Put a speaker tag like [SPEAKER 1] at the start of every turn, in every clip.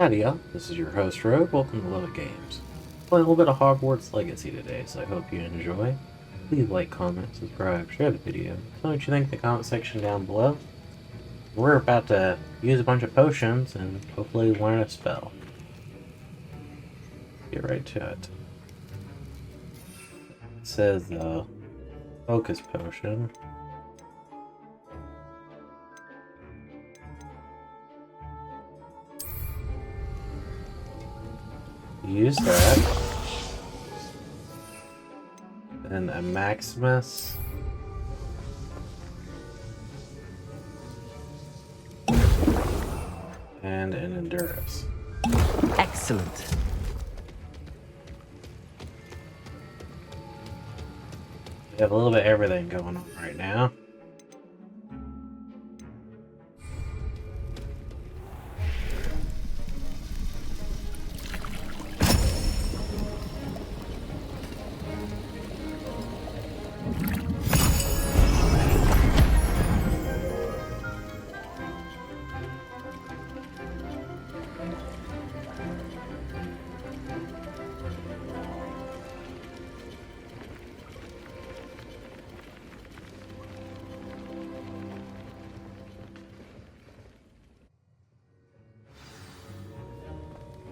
[SPEAKER 1] Howdy All, this is your host Rogue. Welcome to Lovettgamez. Playing a little bit of Hogwarts Legacy today, so I hope you enjoy. Please like, comment, subscribe, share the video. Tell me what you think in the comment section down below. We're about to use a bunch of potions and hopefully learn a spell. Get right to it. It says focus potion. Use that. Then a Maximus. And an Endurance.
[SPEAKER 2] Excellent.
[SPEAKER 1] We have a little bit of everything going on right now.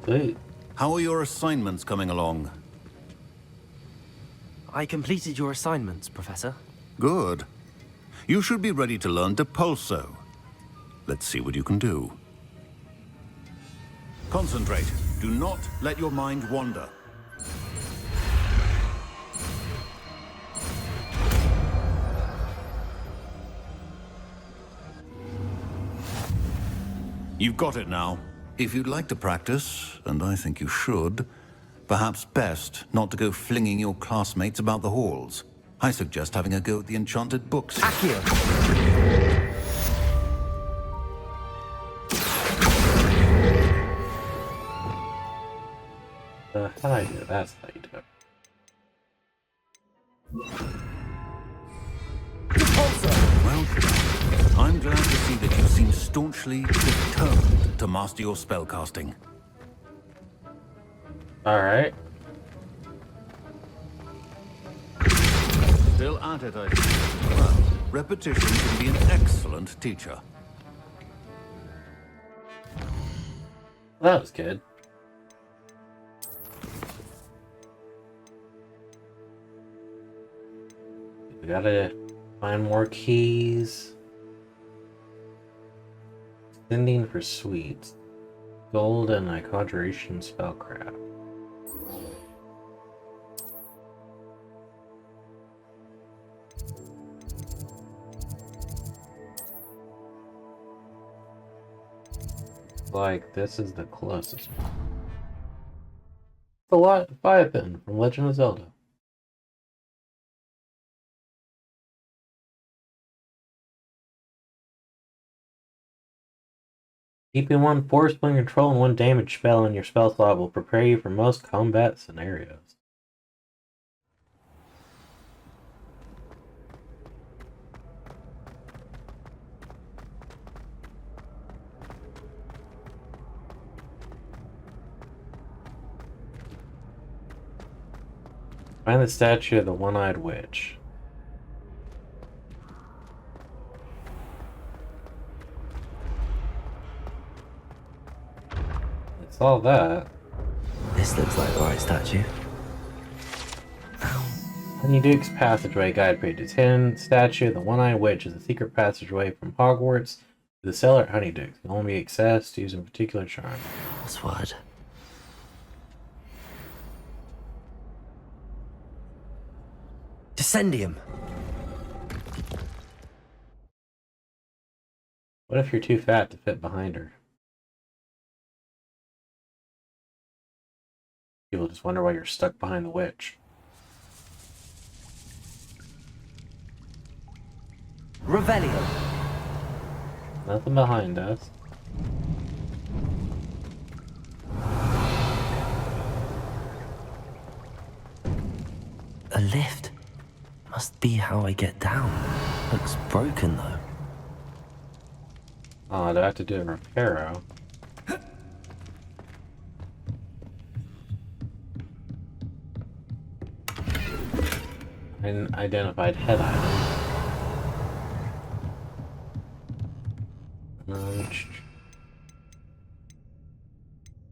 [SPEAKER 1] Sweet.
[SPEAKER 3] How are your assignments coming along?
[SPEAKER 2] I completed your assignments, Professor.
[SPEAKER 3] Good. You should be ready to learn Depulso. Let's see what you can do. Concentrate. Do not let your mind wander. You've got it now. If you'd like to practice, and I think you should, perhaps best not to go flinging your classmates about the halls. I suggest having a go at the enchanted books.
[SPEAKER 2] Accio!
[SPEAKER 1] How do I do it? That's how you do it.
[SPEAKER 3] Well, I'm glad to see that you seem staunchly determined to master your spellcasting.
[SPEAKER 1] Alright.
[SPEAKER 3] Still at it, I see. Well, repetition can be an excellent teacher.
[SPEAKER 1] That was good. We gotta find more keys. Sending for sweets. Gold and a conjuration spellcraft. Like, this is the closest one. The Leviathan from Legend of Zelda. Keeping one force point control and one damage spell in your spell slot will prepare you for most combat scenarios. Find the statue of the one-eyed witch. It's all that.
[SPEAKER 2] This looks like the right statue.
[SPEAKER 1] Honeyduke's Passageway guide page is hidden. Statue of the one-eyed witch is a secret passageway from Hogwarts to the cellar at Honeyduke's. It can only be accessed using particular charm.
[SPEAKER 2] Password. Descendium.
[SPEAKER 1] What if you're too fat to fit behind her? People just wonder why you're stuck behind the witch.
[SPEAKER 2] Revelio.
[SPEAKER 1] Nothing behind us.
[SPEAKER 2] A lift. Must be how I get down. Looks broken though.
[SPEAKER 1] Oh, do I have to do a reparo? An identified head item.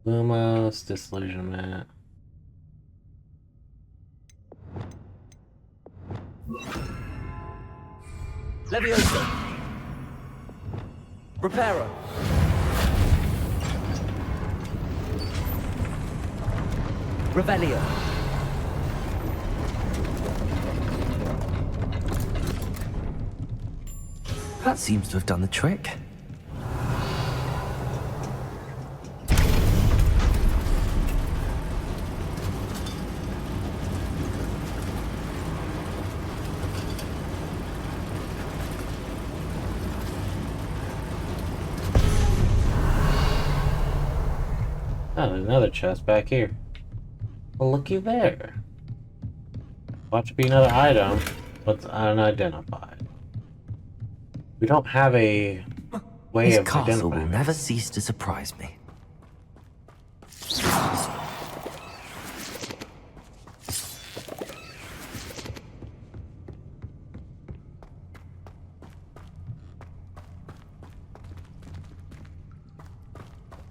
[SPEAKER 1] Lumos, disillusionment.
[SPEAKER 2] Leviosa! Reparo! Revelio! That seems to have done the trick.
[SPEAKER 1] Oh, there's another chest back here. Well, looky there. Watch it be another item, but unidentified. We don't have a way
[SPEAKER 2] This
[SPEAKER 1] of
[SPEAKER 2] castle will
[SPEAKER 1] identifying.
[SPEAKER 2] never cease to surprise me.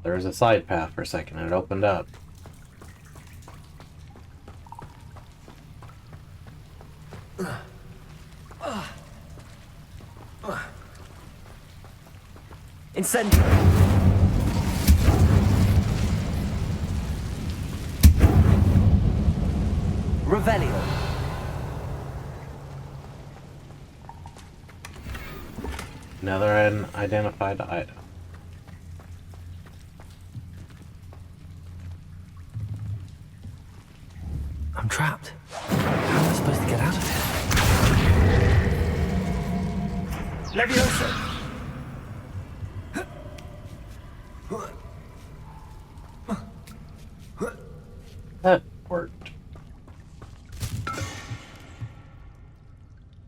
[SPEAKER 1] There was a side path for a second, and it opened up.
[SPEAKER 2] Incendio! Revelio!
[SPEAKER 1] Another unidentified item.
[SPEAKER 2] I'm trapped. How am I supposed to get out of here? Leviosa!
[SPEAKER 1] That worked.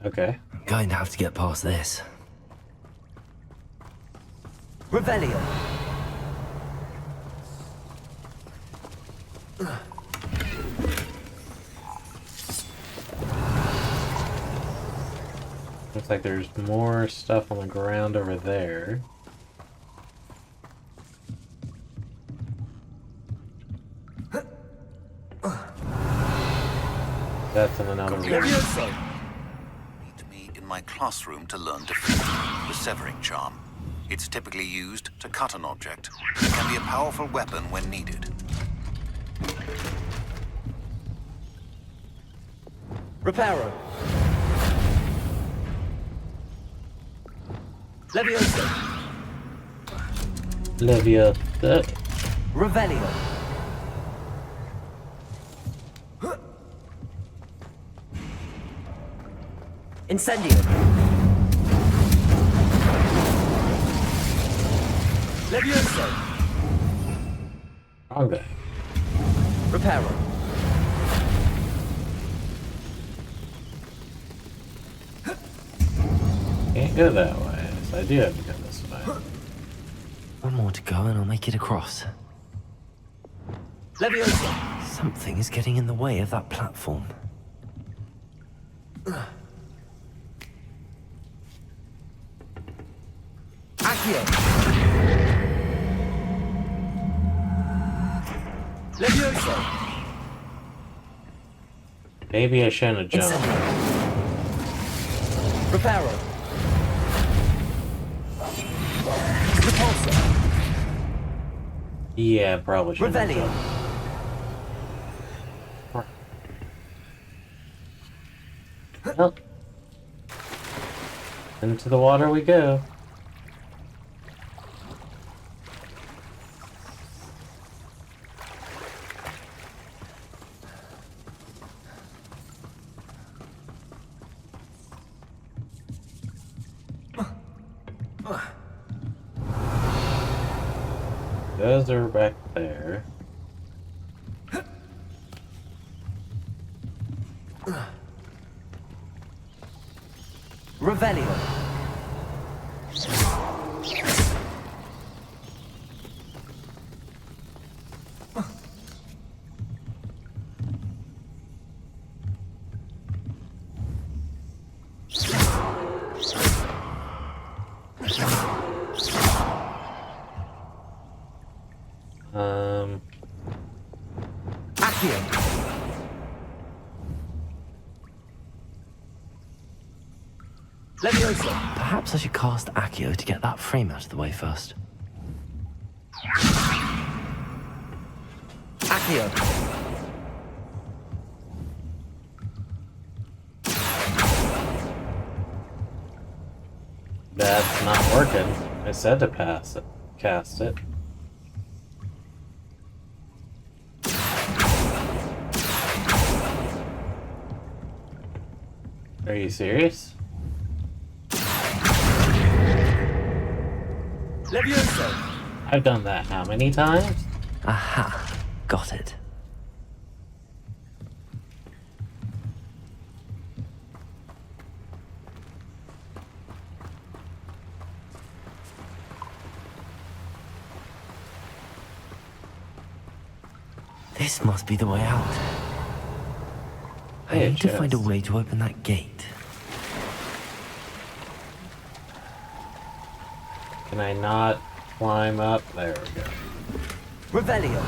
[SPEAKER 1] Okay.
[SPEAKER 2] I'm going to have to get past this. Revelio!
[SPEAKER 1] Looks like there's more stuff on the ground over there. That's in another room.
[SPEAKER 3] Meet me in my classroom to learn defeat, the severing charm. It's typically used to cut an object. It can be a powerful weapon when needed.
[SPEAKER 2] Reparo! Leviosa!
[SPEAKER 1] Levia.
[SPEAKER 2] Revelio! Incendio! Leviosa!
[SPEAKER 1] Okay.
[SPEAKER 2] Reparo!
[SPEAKER 1] Can't go that way, so I do have to go this way.
[SPEAKER 2] One more to go and I'll make it across. Leviosa! Something is getting in the way of that platform. Accio! Leviosa!
[SPEAKER 1] Maybe I shouldn't have jumped.
[SPEAKER 2] Reparo! Repulsor!
[SPEAKER 1] Yeah, probably shouldn't have
[SPEAKER 2] Revelio!
[SPEAKER 1] jumped. Well, into the water we go. Those are back there.
[SPEAKER 2] Revelio! Accio! Leviosa! Perhaps I should cast Accio to get that frame out of the way first. Accio!
[SPEAKER 1] That's not working. I said to pass it. Cast it. Are you serious?
[SPEAKER 2] Leviosa!
[SPEAKER 1] I've done that how many times?
[SPEAKER 2] Aha! Got it. This must be the way out. I need to find a way to open that gate.
[SPEAKER 1] Can I not climb up? There we go.
[SPEAKER 2] Revelio.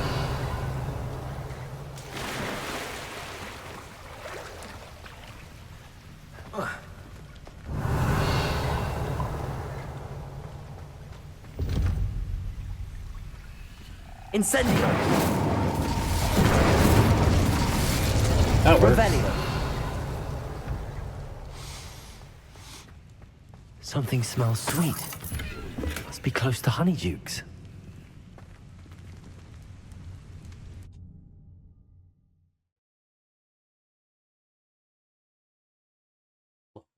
[SPEAKER 2] Incendio.
[SPEAKER 1] That works.
[SPEAKER 2] Revelio. Something smells sweet. Must be close to Honeydukes.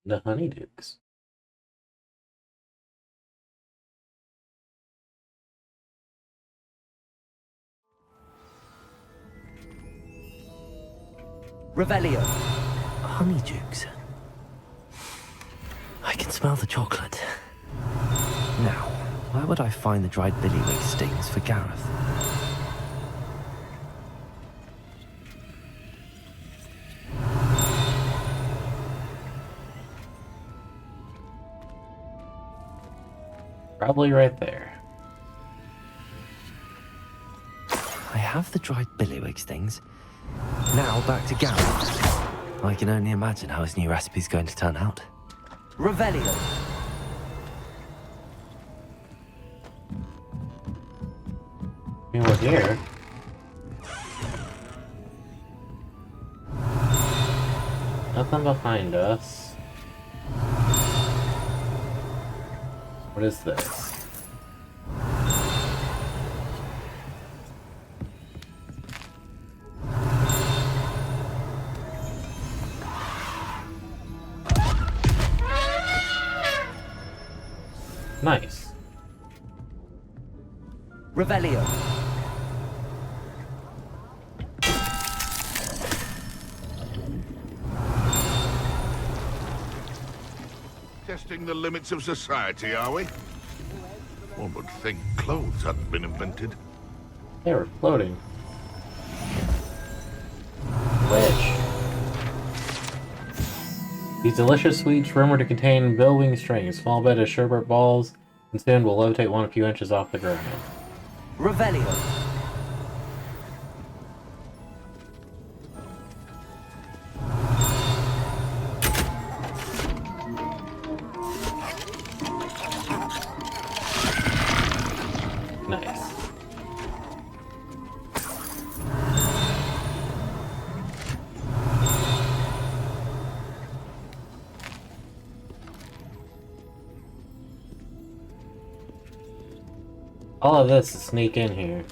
[SPEAKER 1] The Honeydukes.
[SPEAKER 2] Revelio. Honeydukes. I can smell the chocolate. Now, where would I find the dried billywig stings for Gareth?
[SPEAKER 1] Probably right there.
[SPEAKER 2] I have the dried billywig stings. Now back to Gareth. I can only imagine how his new recipe's going to turn out. Revelio.
[SPEAKER 1] I mean, we're here. Nothing behind us. What is this? Nice.
[SPEAKER 2] Revelio.
[SPEAKER 4] Testing the limits of society, are we? One would think clothes hadn't been invented.
[SPEAKER 1] They were floating. Which? These delicious sweets rumored to contain billowing strings. Small bit of sherbet balls, and soon will levitate one a few inches off the ground.
[SPEAKER 2] Revelio.
[SPEAKER 1] Nice. All of this to sneak in here.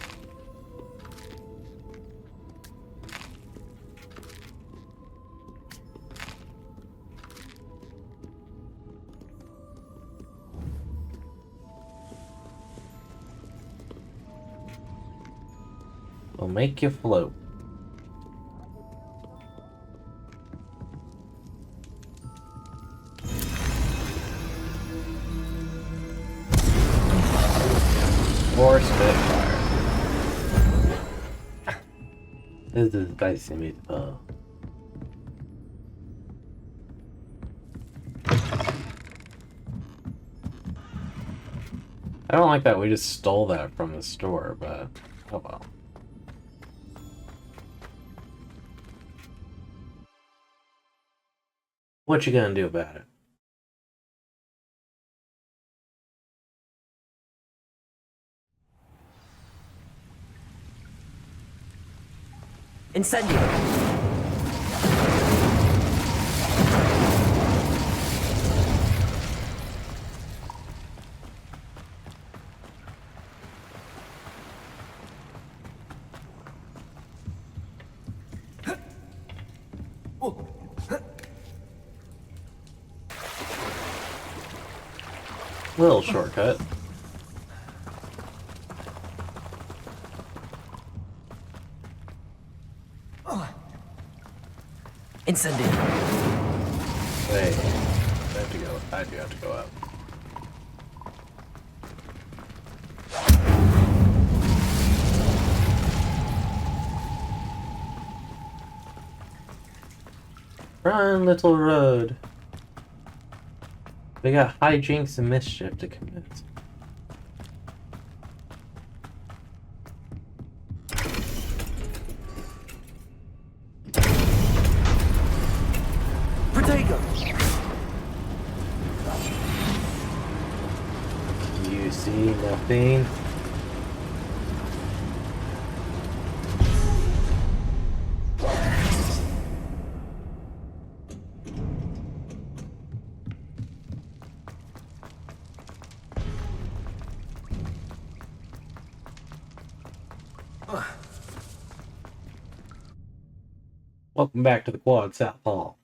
[SPEAKER 1] Will make you float. Or Spitfire. This is spicy meatball. I don't like that we just stole that from the store, but oh well. What you gonna do about it?
[SPEAKER 2] Incendio!
[SPEAKER 1] Little shortcut.
[SPEAKER 2] Incendio!
[SPEAKER 1] Wait, I have to go. I do have to go up. Run, little road. We got hijinks and mischief to commit.
[SPEAKER 2] Protego!
[SPEAKER 1] You see nothing? Welcome back to the Quad South Hall.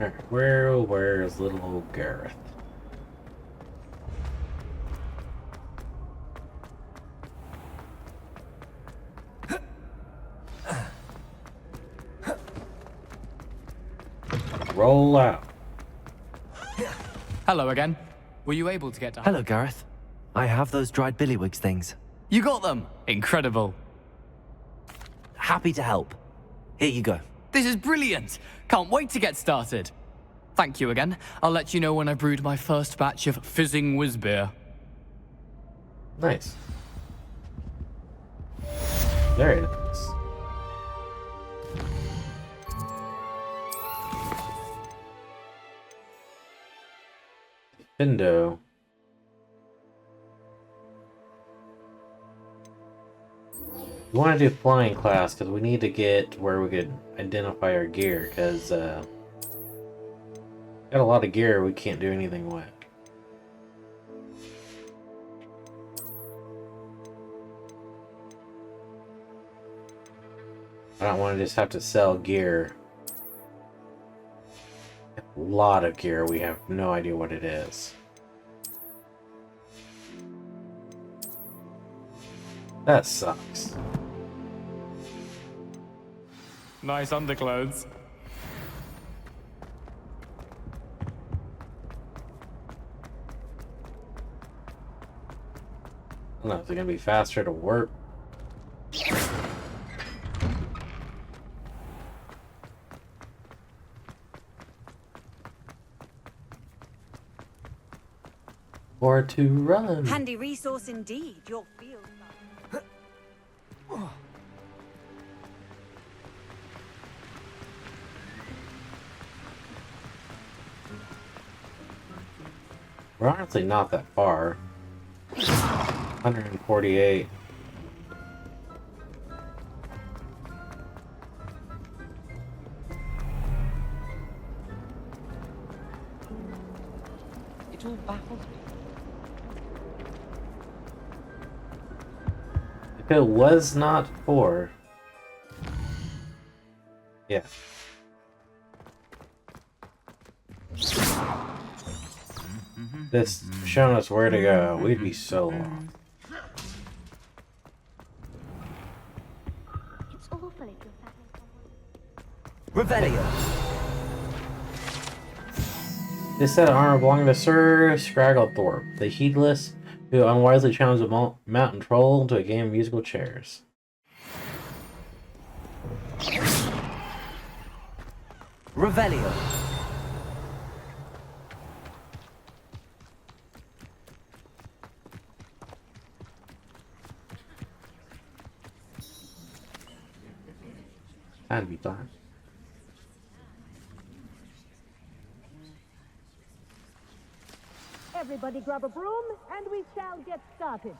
[SPEAKER 1] Alright, where's little old Gareth? Roll out.
[SPEAKER 5] Hello again. Were you able to get to...
[SPEAKER 2] Hello, Gareth. I have those dried billywigs things.
[SPEAKER 5] You got them! Incredible.
[SPEAKER 2] Happy to help. Here you go.
[SPEAKER 5] This is brilliant! Can't wait to get started. Thank you again. I'll let you know when I brewed my first batch of fizzing whiz beer.
[SPEAKER 1] Nice. Very nice. Window. We want to do flying class because we need to get where we could identify our gear because got a lot of gear we can't do anything with. I don't want to just have to sell gear. A lot of gear, we have no idea what it is. That sucks.
[SPEAKER 5] Nice underclothes.
[SPEAKER 1] I don't know, is it gonna be faster to work? Or to run?
[SPEAKER 6] Handy resource indeed, your field.
[SPEAKER 1] We're honestly not that far. 148.
[SPEAKER 7] It all baffles me.
[SPEAKER 1] If it was not for... Yeah. This showing us where to go, we'd be so lost.
[SPEAKER 8] It's awful if you're
[SPEAKER 2] Revelio!
[SPEAKER 1] This set of armor belonging to Sir Scragglethorpe, the heedless, who unwisely challenged a mountain troll to a game of musical chairs.
[SPEAKER 2] Revelio!
[SPEAKER 1] Had to be done.
[SPEAKER 7] Everybody grab a broom, and we shall get started.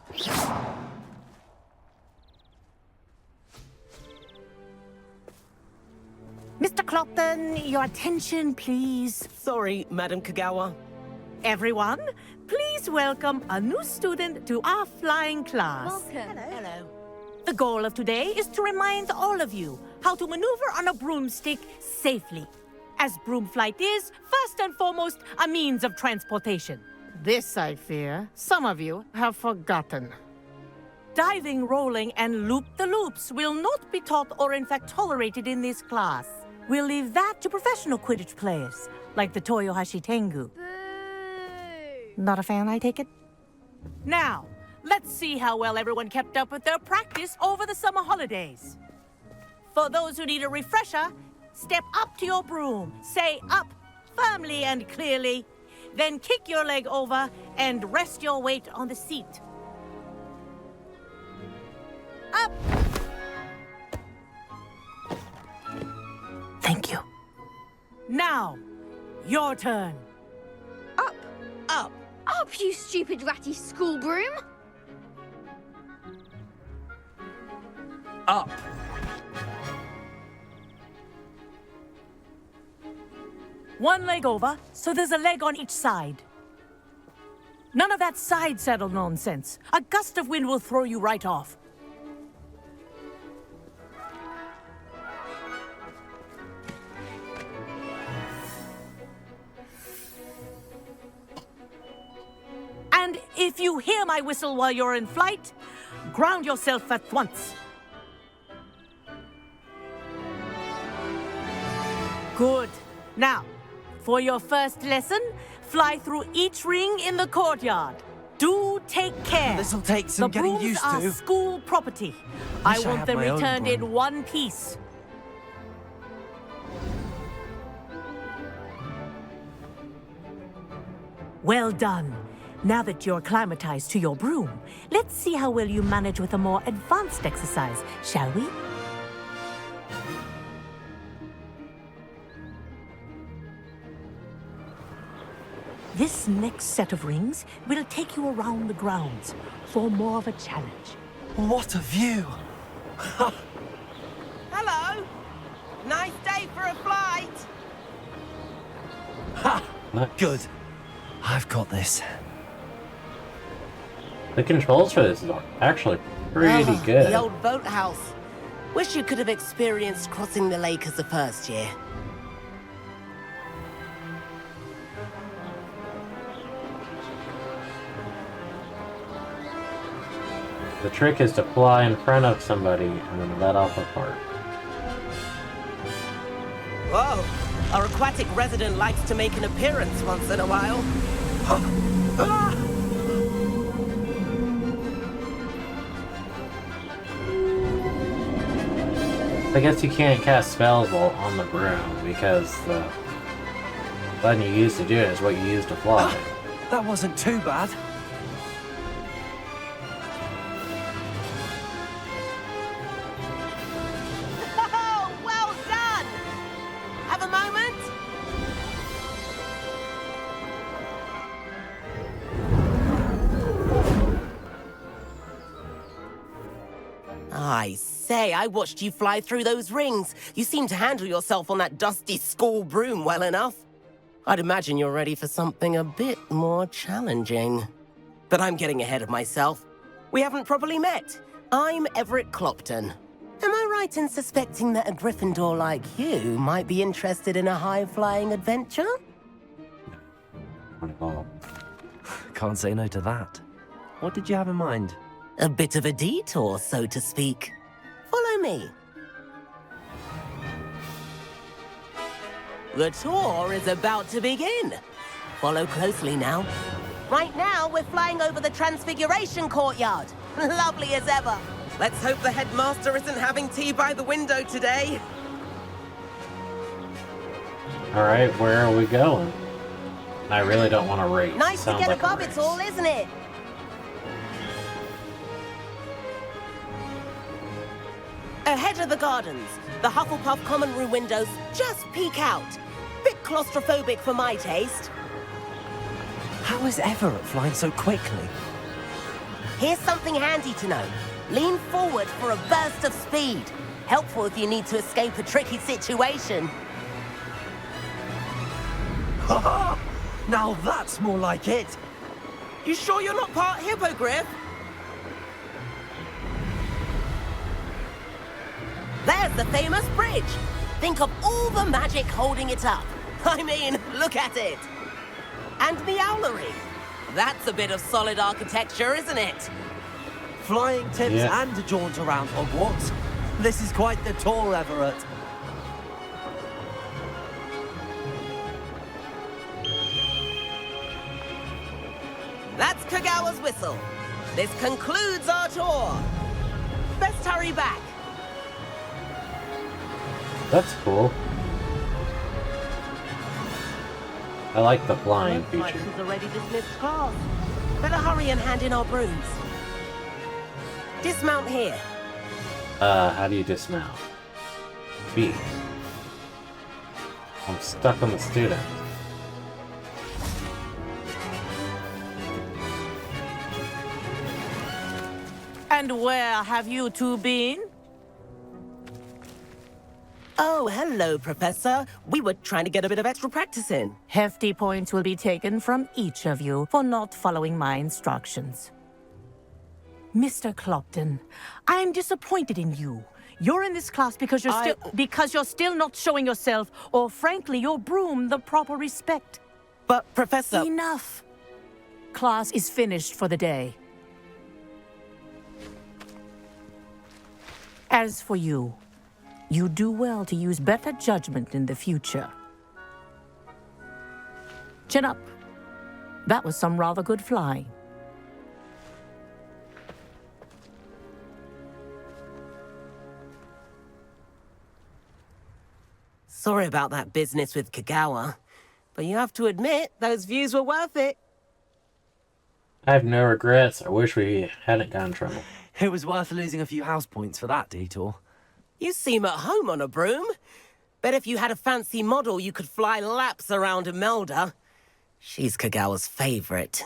[SPEAKER 7] Mr. Clopton, your attention, please.
[SPEAKER 8] Sorry, Madam Kagawa.
[SPEAKER 7] Everyone, please welcome a new student to our flying class.
[SPEAKER 6] Welcome.
[SPEAKER 8] Hello.
[SPEAKER 7] The goal of today is to remind all of you how to maneuver on a broomstick safely, as broom flight is, first and foremost, a means of transportation. This, I fear, some of you have forgotten. Diving, rolling, and loop-the-loops will not be taught or in fact tolerated in this class. We'll leave that to professional Quidditch players, like the Toyohashi Tengu.
[SPEAKER 6] Boo!
[SPEAKER 7] Not a fan, I take it? Now, let's see how well everyone kept up with their practice over the summer holidays. For those who need a refresher, step up to your broom, say up firmly and clearly, then kick your leg over and rest your weight on the seat. Up! Thank you. Now, your turn.
[SPEAKER 6] Up!
[SPEAKER 8] Up.
[SPEAKER 6] Up, you stupid ratty school broom!
[SPEAKER 5] Up.
[SPEAKER 7] One leg over, so there's a leg on each side. None of that side saddle nonsense. A gust of wind will throw you right off. And if you hear my whistle while you're in flight, ground yourself at once. Good. Now, for your first lesson, fly through each ring in the courtyard. Do take care.
[SPEAKER 2] This'll take some
[SPEAKER 7] the
[SPEAKER 2] getting
[SPEAKER 7] brooms
[SPEAKER 2] used
[SPEAKER 7] are
[SPEAKER 2] to.
[SPEAKER 7] school property.
[SPEAKER 2] Wish
[SPEAKER 7] I
[SPEAKER 2] I
[SPEAKER 7] want
[SPEAKER 2] had
[SPEAKER 7] them
[SPEAKER 2] my own
[SPEAKER 7] returned in
[SPEAKER 2] broom.
[SPEAKER 7] one piece. Well done. Now that you're acclimatized to your broom, let's see how well you manage with a more advanced exercise, shall we? This next set of rings will take you around the grounds for more of a challenge.
[SPEAKER 2] What a view!
[SPEAKER 8] Hello. Nice day for a flight.
[SPEAKER 1] Nice.
[SPEAKER 2] Good. I've got this.
[SPEAKER 1] The controls for this are actually pretty
[SPEAKER 8] Ah,
[SPEAKER 1] good.
[SPEAKER 8] The old boathouse. Wish you could have experienced crossing the lake as a first year.
[SPEAKER 1] The trick is to fly in front of somebody and then let off a fart.
[SPEAKER 8] Whoa. Our aquatic resident likes to make an appearance once in a while.
[SPEAKER 1] I guess you can't cast spells while on the broom because the button you use to do it is what you use to fly.
[SPEAKER 2] That wasn't too bad.
[SPEAKER 8] Oh, well done! Have a moment? I say, I watched you fly through those rings. You seem to handle yourself on that dusty school broom well enough. I'd imagine you're ready for something a bit more challenging. But I'm getting ahead of myself. We haven't properly met. I'm Everett Clopton. Am I right in suspecting that a Gryffindor like you might be interested in a high-flying adventure?
[SPEAKER 1] Not at all.
[SPEAKER 2] Can't say no to that. What did you have in mind?
[SPEAKER 8] A bit of a detour, so to speak. Follow me. The tour is about to begin. Follow closely now. Right now, we're flying over the Transfiguration Courtyard. Lovely as ever. Let's hope the headmaster isn't having tea by the window today.
[SPEAKER 1] Alright, where are we going? I really don't want to race.
[SPEAKER 8] Nice to
[SPEAKER 1] Sounds
[SPEAKER 8] get
[SPEAKER 1] like a
[SPEAKER 8] above
[SPEAKER 1] race.
[SPEAKER 8] it all, isn't it? Ahead of the gardens, The Hufflepuff common room windows just peek out. Bit claustrophobic for my taste.
[SPEAKER 2] How is Everett flying so quickly?
[SPEAKER 8] Here's something handy to know. Lean forward for a burst of speed. Helpful if you need to escape a tricky situation.
[SPEAKER 2] Now that's more like it.
[SPEAKER 8] You sure you're not part hippogriff? There's the famous bridge. Think of all the magic holding it up. I mean, look at it. And the owlery. That's a bit of solid architecture, isn't it?
[SPEAKER 2] Flying tips and a jaunt around Hogwarts. This is quite the tour, Everett.
[SPEAKER 8] That's Kagawa's whistle. This concludes our tour. Best hurry back.
[SPEAKER 1] That's cool. I like the flying
[SPEAKER 8] Looks like
[SPEAKER 1] feature.
[SPEAKER 8] she's already dismissed class. Better hurry and hand in our brooms. Dismount here.
[SPEAKER 1] How do you dismount? B. I'm stuck on the student.
[SPEAKER 7] And where have you two been?
[SPEAKER 8] Oh, hello, Professor. We were trying to get a bit of extra practice in.
[SPEAKER 7] Hefty points will be taken from each of you for not following my instructions. Mr. Clopton, I'm disappointed in you. You're in this class because you're still not showing yourself, or frankly, your broom, the proper respect.
[SPEAKER 8] But, Professor...
[SPEAKER 7] Enough. Class is finished for the day. As for you, you do well to use better judgment in the future. Chin up. That was some rather good flying.
[SPEAKER 8] Sorry about that business with Kagawa, but you have to admit, those views were worth it.
[SPEAKER 1] I have no regrets. I wish we hadn't gotten in trouble.
[SPEAKER 2] It was worth losing a few house points for that detour.
[SPEAKER 8] You seem at home on a broom. Bet if you had a fancy model, you could fly laps around Imelda. She's Kagawa's favorite.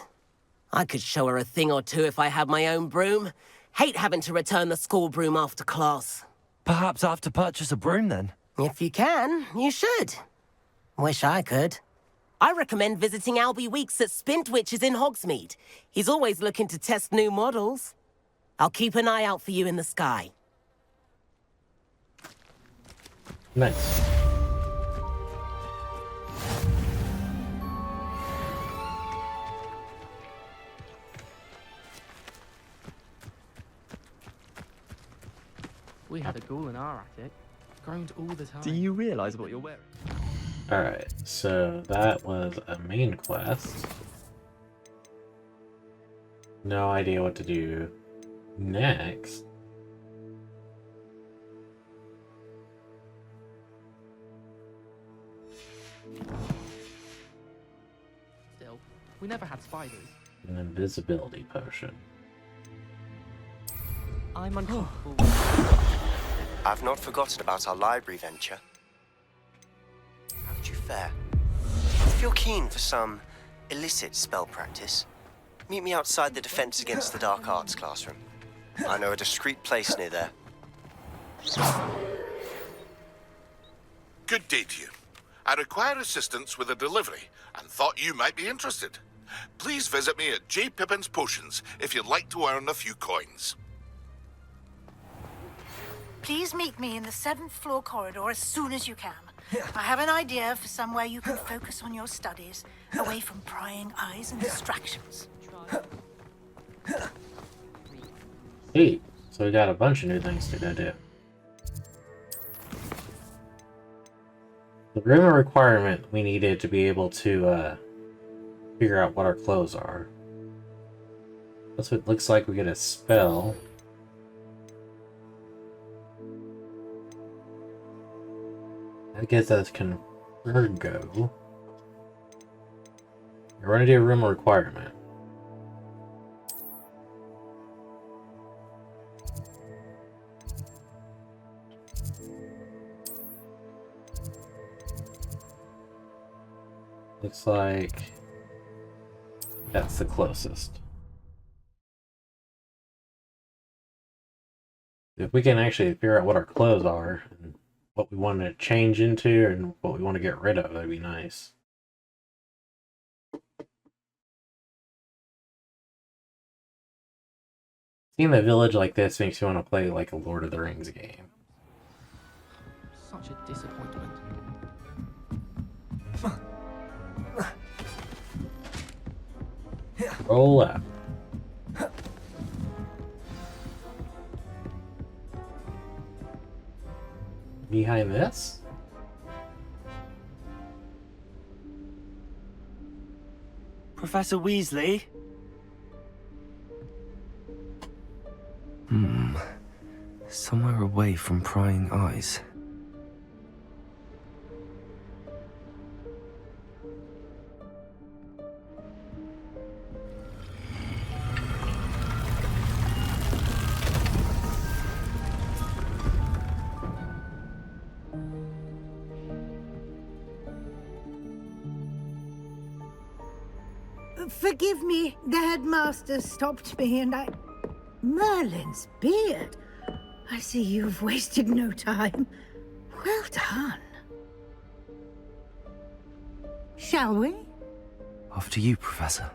[SPEAKER 8] I could show her a thing or two if I had my own broom. Hate having to return the school broom after class.
[SPEAKER 2] Perhaps I have to purchase a broom then.
[SPEAKER 8] If you can, you should. Wish I could. I recommend visiting Albie Weeks at Spintwitches in Hogsmeade. He's always looking to test new models. I'll keep an eye out for you in the sky.
[SPEAKER 1] Nice.
[SPEAKER 5] We had a ghoul in our attic. Groaned all the time.
[SPEAKER 2] Do you realise what you're wearing?
[SPEAKER 1] Alright, so that was a main quest. No idea what to do next.
[SPEAKER 5] Still, we never had spiders.
[SPEAKER 1] An invisibility potion.
[SPEAKER 5] I'm uncomfortable.
[SPEAKER 9] I've not forgotten about our library venture. How did you fare? If you're keen for some illicit spell practice, meet me outside the Defense Against the Dark Arts classroom. I know a discreet place near there.
[SPEAKER 4] Good day to you. I require assistance with a delivery and thought you might be interested. Please visit me at J. Pippin's Potions if you'd like to earn a few coins.
[SPEAKER 10] Please meet me in the 7th floor corridor as soon as you can. I have an idea for somewhere you can focus on your studies, away from prying eyes and distractions.
[SPEAKER 1] Hey, so we got a bunch of new things to go do. The room requirement we needed to be able to figure out what our clothes are. That's what it looks like. We get a spell. That gets us Convergo. We're going to do a room requirement. looks like that's the closest. If we can actually figure out what our clothes are and what we want to change into and what we want to get rid of, that'd be nice. Seeing a village like this makes you want to play like a Lord of the Rings game.
[SPEAKER 5] Such a disappointment.
[SPEAKER 1] Roll up. Behind this?
[SPEAKER 2] Professor Weasley? Somewhere away from prying eyes.
[SPEAKER 10] Forgive me, the headmaster stopped me and I... Merlin's beard. I see you've wasted no time. Well done. Shall we?
[SPEAKER 2] After you, Professor.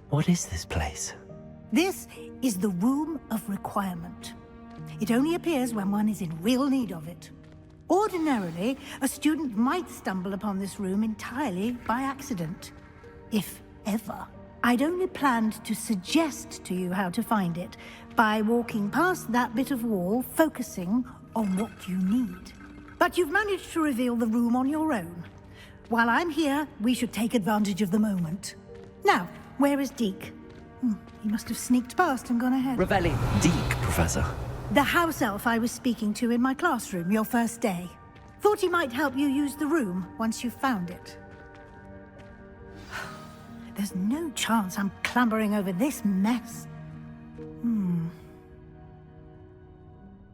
[SPEAKER 2] What is this place?
[SPEAKER 10] This is the Room of Requirement. It only appears when one is in real need of it. Ordinarily, a student might stumble upon this room entirely by accident. If ever. I'd only planned to suggest to you how to find it by walking past that bit of wall, focusing on what you need. But you've managed to reveal the room on your own. While I'm here, we should take advantage of the moment. Now, where is Deke? He must have sneaked past and gone ahead.
[SPEAKER 2] Revelli. Deke, Professor.
[SPEAKER 10] The house elf I was speaking to in my classroom your first day. Thought he might help you use the room once you found it. There's no chance I'm clambering over this mess.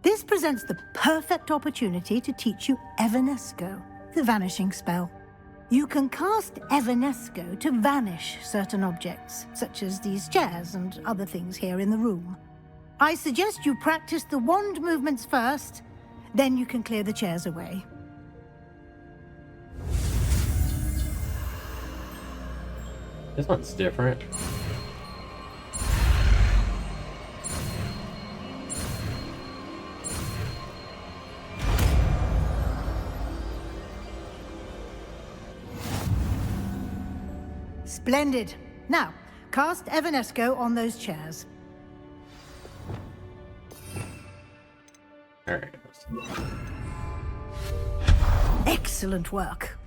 [SPEAKER 10] This presents the perfect opportunity to teach you Evanesco, the vanishing spell. You can cast Evanesco to vanish certain objects, such as these chairs and other things here in the room. I suggest you practice the wand movements first, then you can clear the chairs away.
[SPEAKER 1] This one's different.
[SPEAKER 10] Splendid. Now, cast Evanesco on those chairs.
[SPEAKER 1] Alright.
[SPEAKER 10] Excellent work.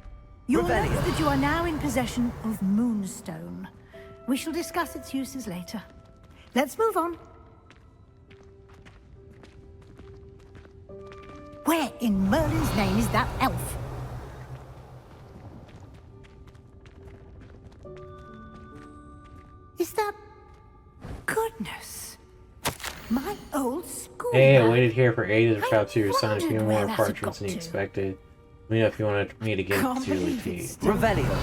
[SPEAKER 10] You'll note that you are now in possession of Moonstone. We shall discuss its uses later. Let's move on. Where in Merlin's name is that elf? Is that... Goodness. My old school.
[SPEAKER 1] Hey, I
[SPEAKER 10] bag.
[SPEAKER 1] waited here for ages to shop to your son a few
[SPEAKER 10] wondered
[SPEAKER 1] more
[SPEAKER 10] where that had
[SPEAKER 1] parchments than
[SPEAKER 10] got
[SPEAKER 1] you
[SPEAKER 10] to.
[SPEAKER 1] expected. Let me know if you wanted me to get
[SPEAKER 10] Can't
[SPEAKER 1] it to your
[SPEAKER 10] believe
[SPEAKER 1] tea.
[SPEAKER 10] it's still-
[SPEAKER 2] Revelio.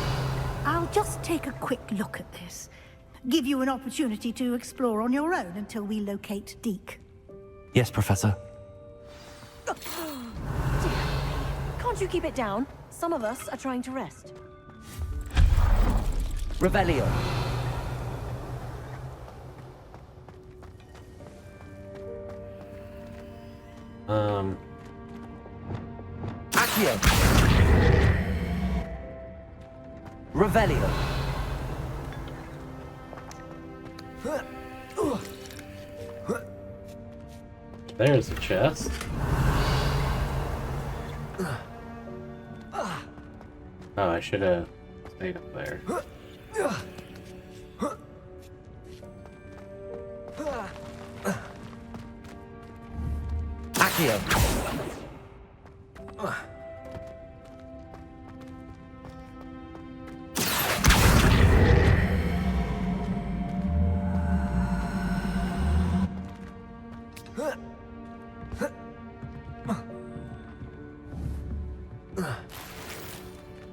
[SPEAKER 10] I'll just take a quick look at this. Give you an opportunity to explore on your own until we locate Deke.
[SPEAKER 2] Yes, Professor.
[SPEAKER 11] Can't you keep it down? Some of us are trying to rest.
[SPEAKER 2] Revelio. Accio. Revelio.
[SPEAKER 1] There's a chest. Oh, I should have stayed up there.
[SPEAKER 2] Accio.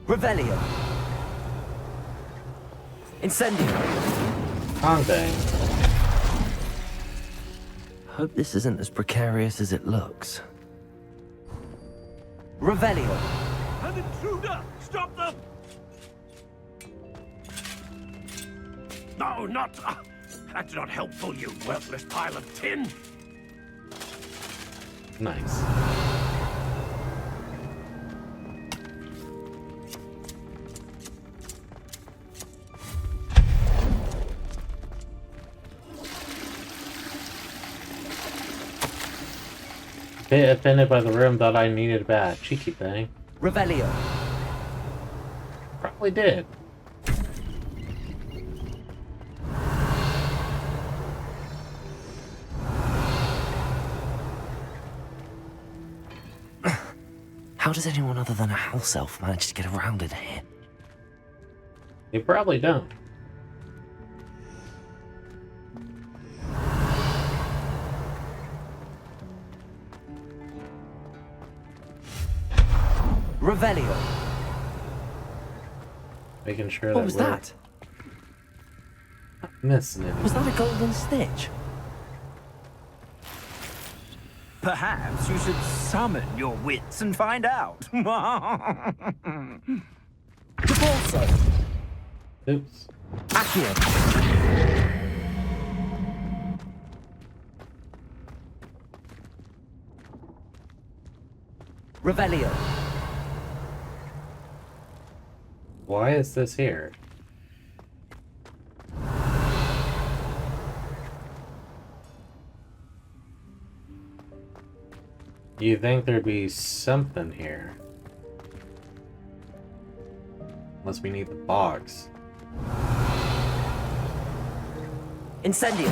[SPEAKER 2] Revelio. Incendio.
[SPEAKER 1] Conte.
[SPEAKER 2] Hope this isn't as precarious as it looks. Revelio.
[SPEAKER 12] An intruder! Stop them! No, not... that's not helpful, you worthless pile of tin!
[SPEAKER 1] Nice. Bit offended by the room, thought I needed a bat. Cheeky thing.
[SPEAKER 2] Revelio.
[SPEAKER 1] Probably did.
[SPEAKER 2] How does anyone other than a house elf manage to get around in here?
[SPEAKER 1] You probably don't.
[SPEAKER 2] Revelio.
[SPEAKER 1] Making sure
[SPEAKER 2] What
[SPEAKER 1] that
[SPEAKER 2] was
[SPEAKER 1] we're
[SPEAKER 2] that?
[SPEAKER 1] not missing anything.
[SPEAKER 2] Was that a golden stitch?
[SPEAKER 12] Perhaps you should summon your wits and find out.
[SPEAKER 2] Depulso.
[SPEAKER 1] Oops.
[SPEAKER 2] Accio. Revelio.
[SPEAKER 1] Why is this here? You think there'd be something here? Unless we need the box.
[SPEAKER 2] Incendio.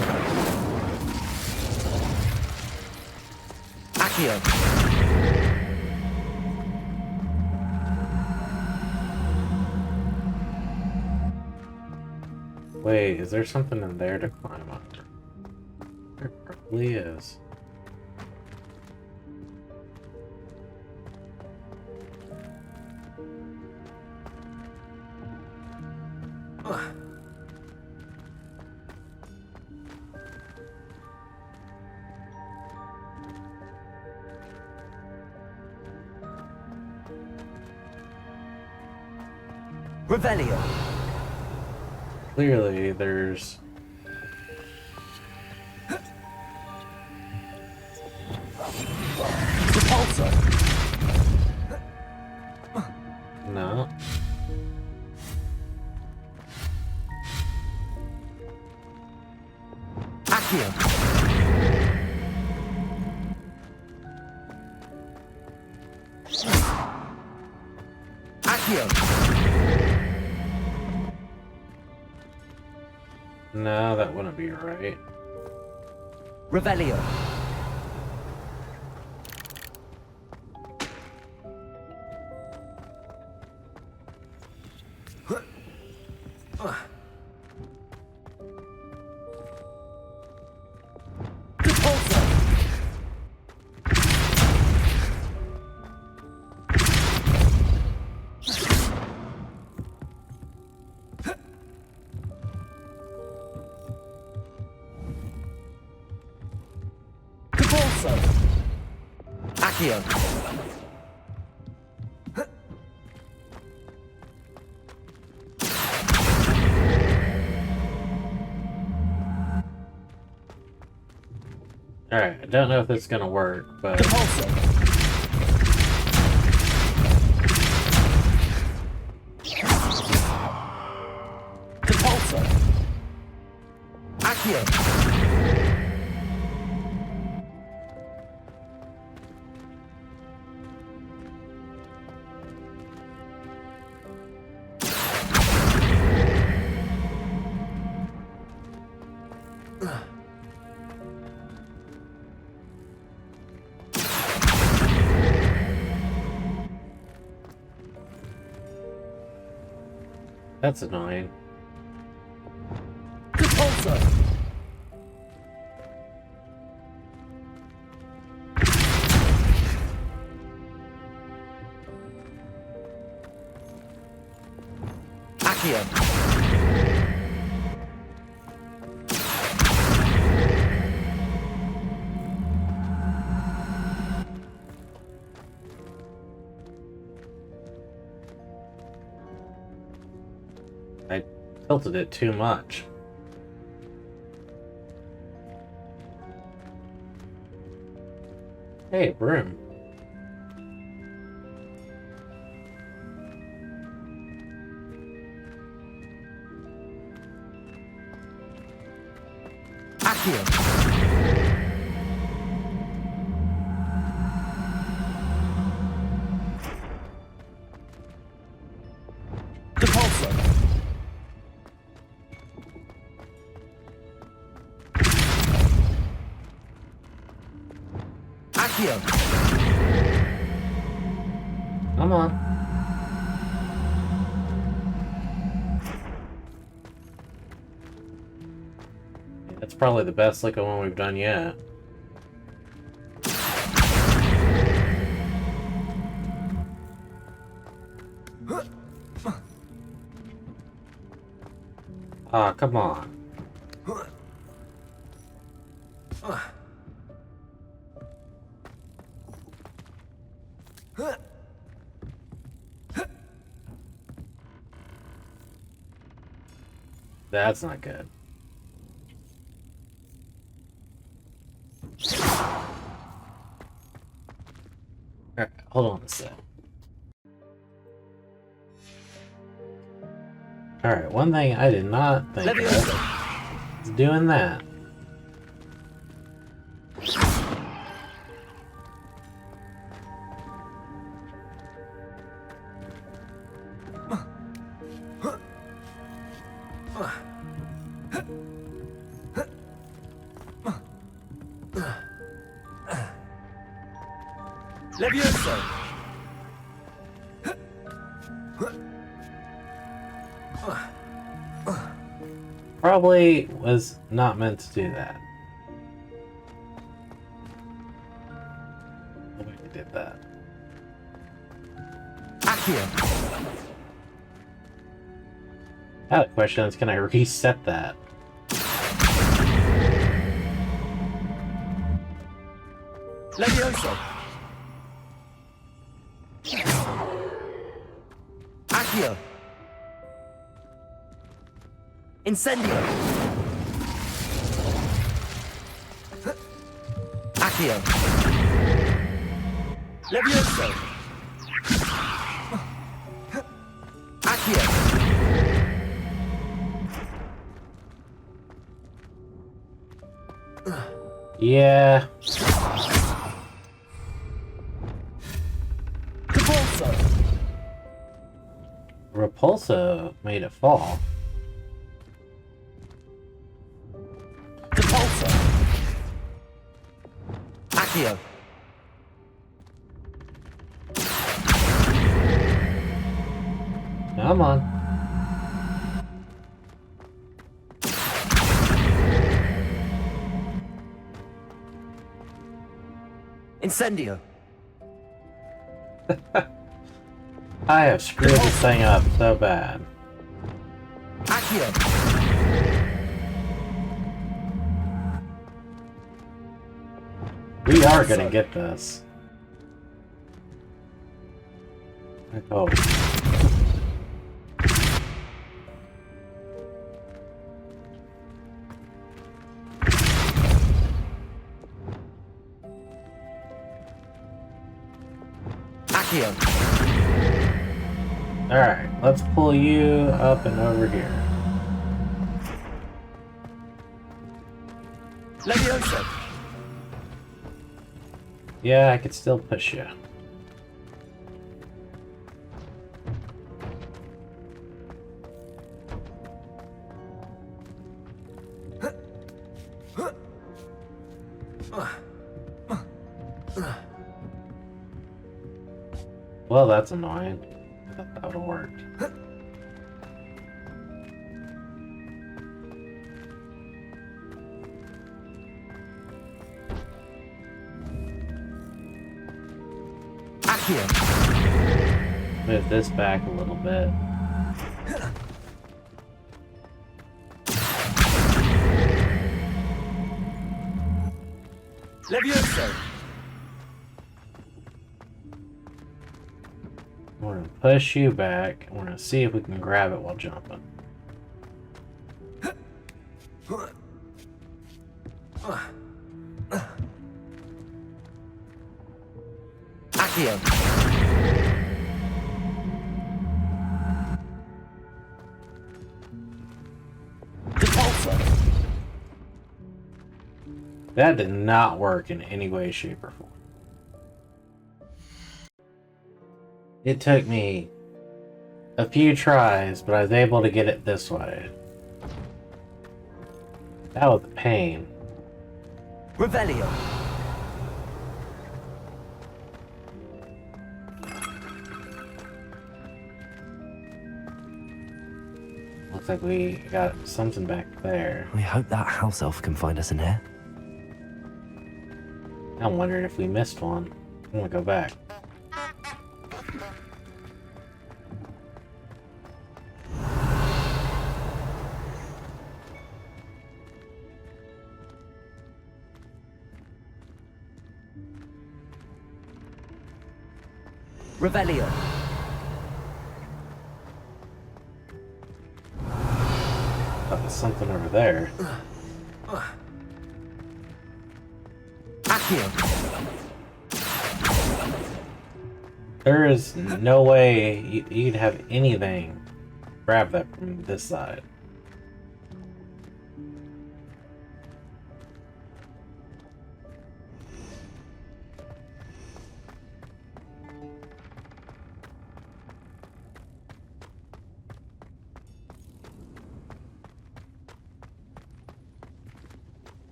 [SPEAKER 2] Accio.
[SPEAKER 1] Wait, is there something in there to climb up? There probably is.
[SPEAKER 2] Revelio.
[SPEAKER 1] Clearly, there's...
[SPEAKER 2] Depulso.
[SPEAKER 1] No.
[SPEAKER 2] Accio. Accio.
[SPEAKER 1] No, that wouldn't be right.
[SPEAKER 2] Revelio. Depulso. Depulso. Accio.
[SPEAKER 1] Alright, I don't know if this is gonna work, but...
[SPEAKER 2] Depulso. Depulso. Accio.
[SPEAKER 1] That's annoying.
[SPEAKER 12] Repulsor! Accio!
[SPEAKER 1] I tilted it too much. Hey, broom.
[SPEAKER 12] Accio! Repulsor! Accio!
[SPEAKER 1] Come on. That's probably the best looking one we've done yet. Ah, come on. That's not good. Alright, hold on a sec. Alright, one thing I did not think of is doing that.
[SPEAKER 12] Levioso!
[SPEAKER 1] Probably was not meant to do that. The way we did that.
[SPEAKER 12] Accio!
[SPEAKER 1] I had a question is, can I reset that?
[SPEAKER 12] Levioso! Accio! Incendio! Accio! Levioso! Accio!
[SPEAKER 1] Yeah. Repulso made it fall.
[SPEAKER 12] Repulsor! Accio!
[SPEAKER 1] Come on.
[SPEAKER 12] Incendio!
[SPEAKER 1] I have screwed this thing up so bad.
[SPEAKER 12] Accio!
[SPEAKER 1] We are gonna get this. I hope.
[SPEAKER 12] Accio!
[SPEAKER 1] Alright, let's pull you up and over here.
[SPEAKER 12] Levioso!
[SPEAKER 1] Yeah, I could still push you. Well, that's annoying. I thought that would have worked.
[SPEAKER 2] Accio.
[SPEAKER 1] Move this back a little bit.
[SPEAKER 12] Levioso.
[SPEAKER 1] We're gonna push you back, and we're gonna see if we can grab it while jumping.
[SPEAKER 2] Accio.
[SPEAKER 1] That did not work in any way, shape, or form. It took me a few tries, but I was able to get it this way. That was a pain.
[SPEAKER 2] Revelio.
[SPEAKER 1] Looks like we got something back there.
[SPEAKER 2] We hope that house elf can find us in here.
[SPEAKER 1] I'm wondering if we missed one. I'm gonna go back.
[SPEAKER 2] Revelio.
[SPEAKER 1] Oh, there's something over there.
[SPEAKER 2] Accio.
[SPEAKER 1] There is no way you'd have anything grab that from this side.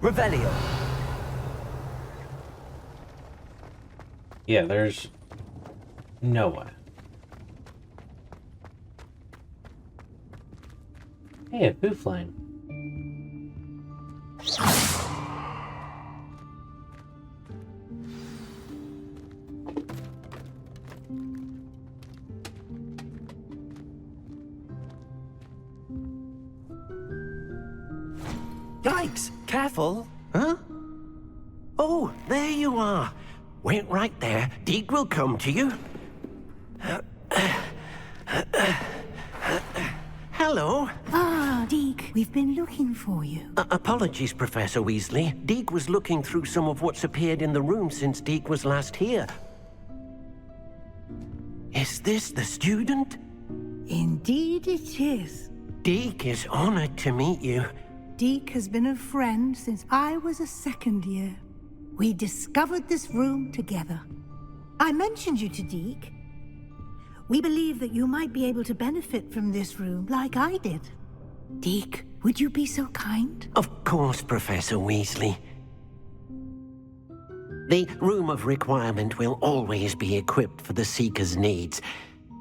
[SPEAKER 2] Revelio.
[SPEAKER 1] Yeah, there's no way. Hey, a poo flame.
[SPEAKER 13] Yikes!
[SPEAKER 2] Careful.
[SPEAKER 13] Huh? Oh, there you are. Wait right there. Deke will come to you. Hello.
[SPEAKER 10] Ah, Deke, we've been looking for you.
[SPEAKER 13] Apologies, Professor Weasley. Deke was looking through some of what's appeared in the room since Deke was last here. Is this the student?
[SPEAKER 10] Indeed it is.
[SPEAKER 13] Deke is honored to meet you.
[SPEAKER 10] Deke has been a friend since I was a second year. We discovered this room together. I mentioned you to Deke. We believe that you might be able to benefit from this room like I did. Deke, would you be so kind?
[SPEAKER 13] Of course, Professor Weasley. The Room of Requirement will always be equipped for the Seeker's needs.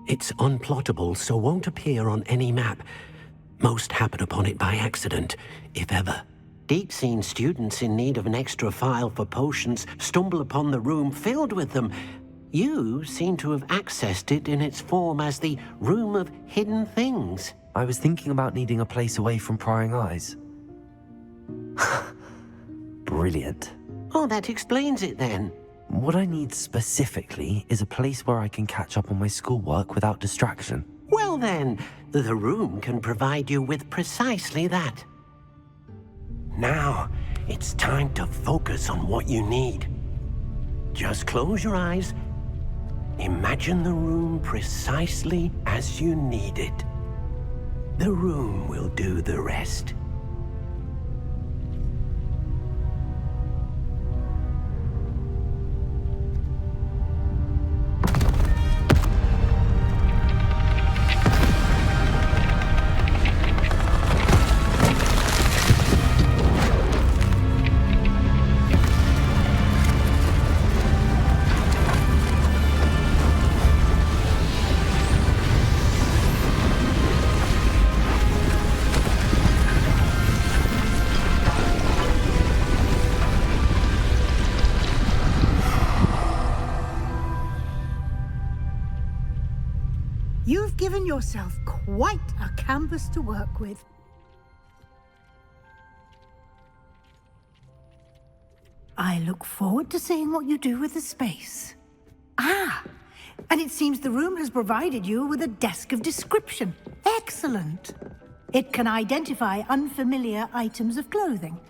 [SPEAKER 13] It's unplottable, so won't appear on any map. Most happen upon it by accident, if ever. Deke's seen students in need of an extra file for potions stumble upon the room filled with them. You seem to have accessed it in its form as the Room of Hidden Things.
[SPEAKER 2] I was thinking about needing a place away from prying eyes. Brilliant.
[SPEAKER 13] Oh, that explains it then.
[SPEAKER 2] What I need specifically is a place where I can catch up on my schoolwork without distraction.
[SPEAKER 13] Well then, the room can provide you with precisely that. Now, it's time to focus on what you need. Just close your eyes. Imagine the room precisely as you need it. The room will do the rest.
[SPEAKER 10] given yourself quite a canvas to work with. I look forward to seeing what you do with the space. Ah, and it seems the room has provided you with a desk of description. Excellent. It can identify unfamiliar items of clothing.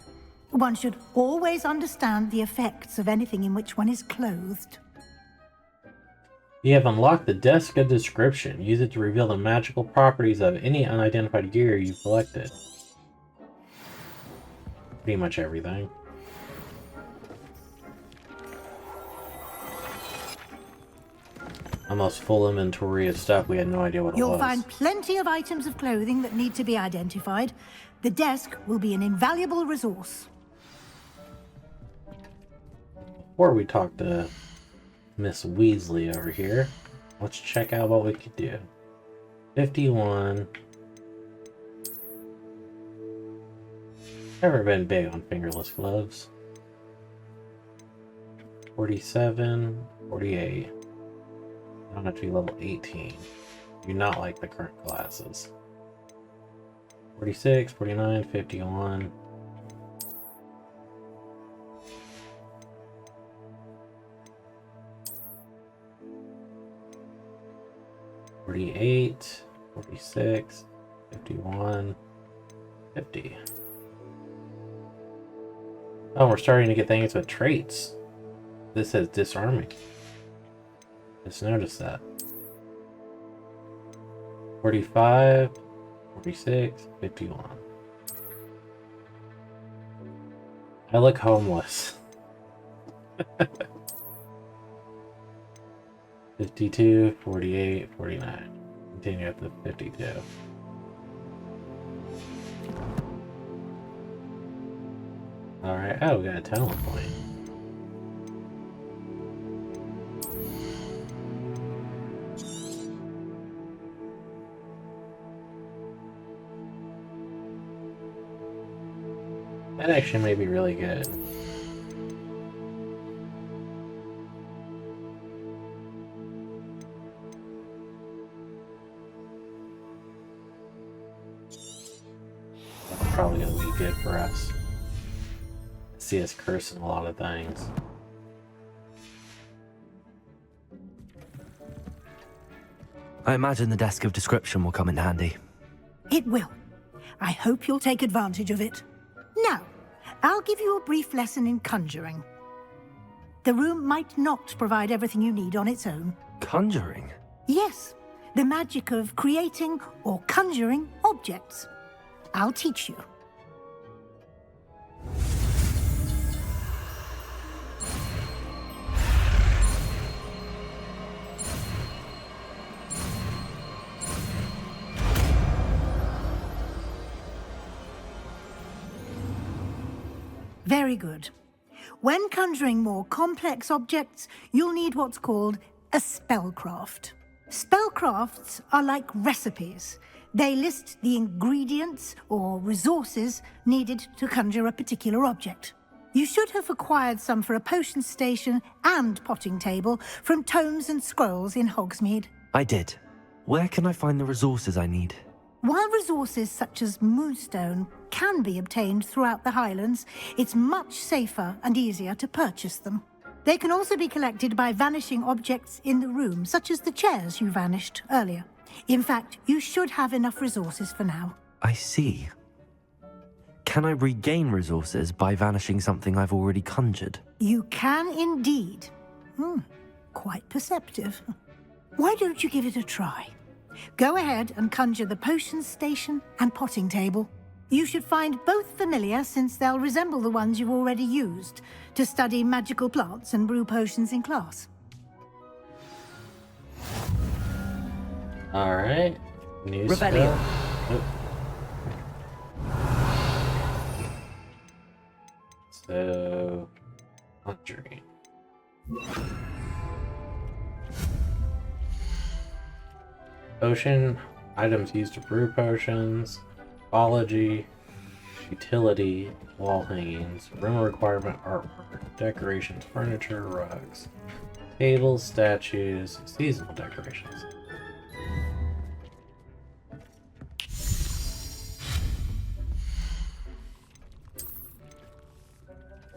[SPEAKER 10] One should always understand the effects of anything in which one is clothed.
[SPEAKER 1] You have unlocked the desk of description. Use it to reveal the magical properties of any unidentified gear you've collected. Pretty much everything. Almost full inventory of stuff we had no idea what it was.
[SPEAKER 10] You'll find plenty of items of clothing that need to be identified. The desk will be an invaluable resource.
[SPEAKER 1] Before we talk to Miss Weasley over here, let's check out what we could do. 51. Never been big on fingerless gloves. 47, 48. I don't have to be level 18. Do not like the current classes. 46, 49, 51. $48, 46, 51, 50. Oh, we're starting to get things with traits. This says disarming. Just noticed that. 45, 46, 51. I look homeless. 52, 48, 49. Continue up to 52. Alright, oh, we got a talent point. That actually may be really good. That's probably gonna be good for us. See us cursing a lot of things.
[SPEAKER 2] I imagine the desk of description will come in handy.
[SPEAKER 10] It will. I hope you'll take advantage of it. Now, I'll give you a brief lesson in conjuring. The room might not provide everything you need on its own.
[SPEAKER 2] Conjuring?
[SPEAKER 10] Yes, the magic of creating or conjuring objects. I'll teach you. Very good. When conjuring more complex objects, you'll need what's called a spellcraft. Spellcrafts are like recipes. They list the ingredients or resources needed to conjure a particular object. You should have acquired some for a potion station and potting table from tomes and scrolls in Hogsmeade.
[SPEAKER 2] I did. Where can I find the resources I need?
[SPEAKER 10] While resources such as moonstone can be obtained throughout the Highlands, it's much safer and easier to purchase them. They can also be collected by vanishing objects in the room, such as the chairs you vanished earlier. In fact, you should have enough resources for now.
[SPEAKER 2] I see. Can I regain resources by vanishing something I've already conjured?
[SPEAKER 10] You can indeed. Quite perceptive. Why don't you give it a try? Go ahead and conjure the potion station and potting table. You should find both familiar, since they'll resemble the ones you've already used to study magical plants and brew potions in class.
[SPEAKER 1] Alright. New
[SPEAKER 2] Rebellion.
[SPEAKER 1] spell. So, conjuring. Potion, items used to brew potions, biology, utility, wall hangings, room requirement, artwork, decorations, furniture, rugs, tables, statues, seasonal decorations.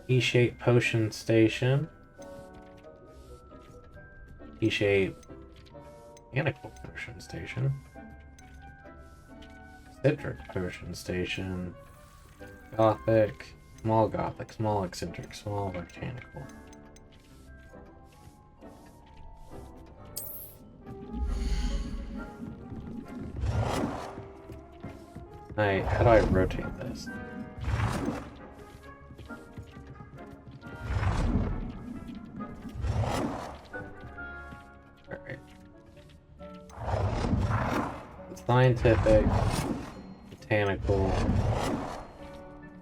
[SPEAKER 1] E-shaped potion station. E-shaped mechanical potion station. Citric potion station. Gothic, small eccentric, small botanical. How do I rotate this? Alright. Scientific, botanical,